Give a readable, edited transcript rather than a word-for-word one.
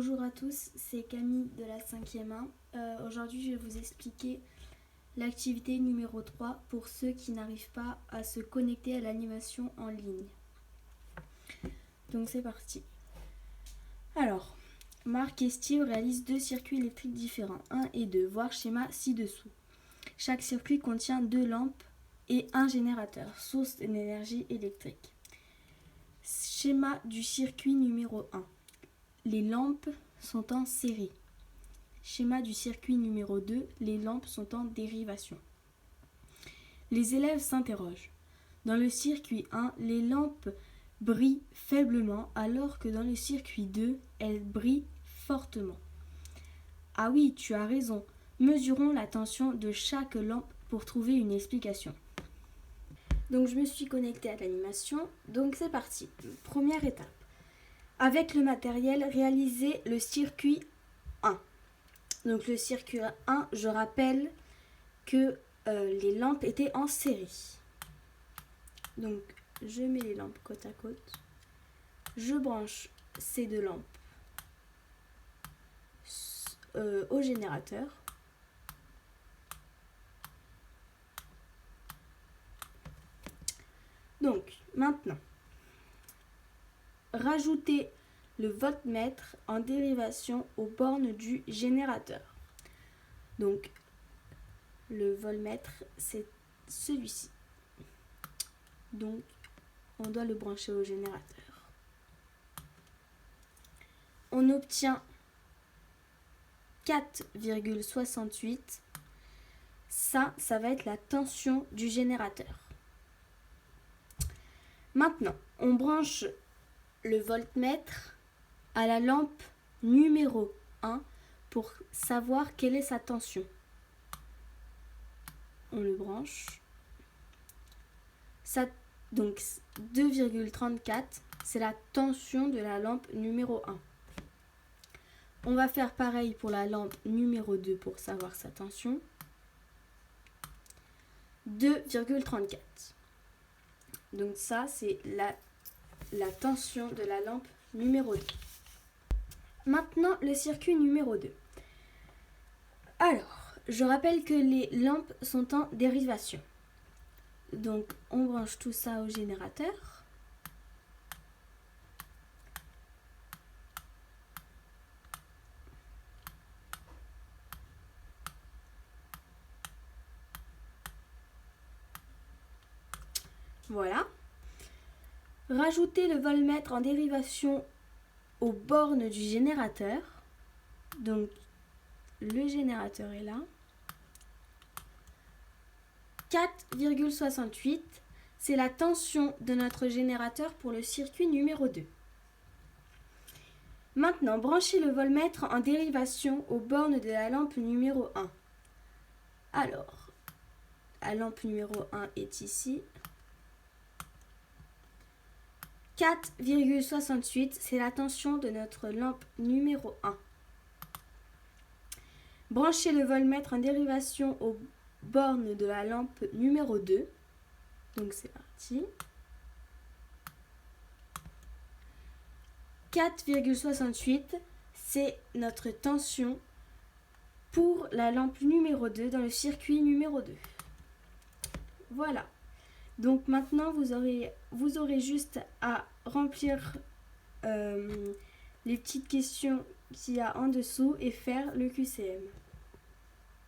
Bonjour à tous, c'est Camille de la 5e 1. Aujourd'hui, je vais vous expliquer l'activité numéro 3 pour ceux qui n'arrivent pas à se connecter à l'animation en ligne. Donc c'est parti. Alors, Marc et Steve réalisent deux circuits électriques différents, 1 et 2, voir schéma ci-dessous. Chaque circuit contient 2 lampes et un générateur, source d'énergie électrique. Schéma du circuit numéro 1. Les lampes sont en série. Schéma du circuit numéro 2, les lampes sont en dérivation. Les élèves s'interrogent. Dans le circuit 1, les lampes brillent faiblement alors que dans le circuit 2, elles brillent fortement. Ah oui, tu as raison. Mesurons la tension de chaque lampe pour trouver une explication. Donc je me suis connectée à l'animation, donc c'est parti. Première étape. Avec le matériel, réaliser le circuit 1. Donc le circuit 1, je rappelle que les lampes étaient en série. Donc je mets les lampes côte à côte. Je branche ces deux lampes au générateur. Donc maintenant, rajoutez le voltmètre en dérivation aux bornes du générateur. Donc, le voltmètre, c'est celui-ci. Donc, on doit le brancher au générateur. On obtient 4,68. Ça va être la tension du générateur. Maintenant, on branche le voltmètre à la lampe numéro 1 pour savoir quelle est sa tension. On le branche. Donc 2,34, c'est la tension de la lampe numéro 1. On va faire pareil pour la lampe numéro 2 pour savoir sa tension. 2,34. Donc ça, c'est la tension de la lampe numéro 2. Maintenant, le circuit numéro 2. Alors, je rappelle que les lampes sont en dérivation. Donc, on branche tout ça au générateur. Voilà. Rajoutez le voltmètre en dérivation aux bornes du générateur. Donc, le générateur est là. 4,68, c'est la tension de notre générateur pour le circuit numéro 2. Maintenant, branchez le voltmètre en dérivation aux bornes de la lampe numéro 1. Alors, la lampe numéro 1 est ici. 4,68, c'est la tension de notre lampe numéro 1. Branchez le voltmètre en dérivation aux bornes de la lampe numéro 2. Donc c'est parti. 4,68, c'est notre tension pour la lampe numéro 2 dans le circuit numéro 2. Voilà. Donc maintenant, vous aurez juste à remplir les petites questions qu'il y a en dessous et faire le QCM.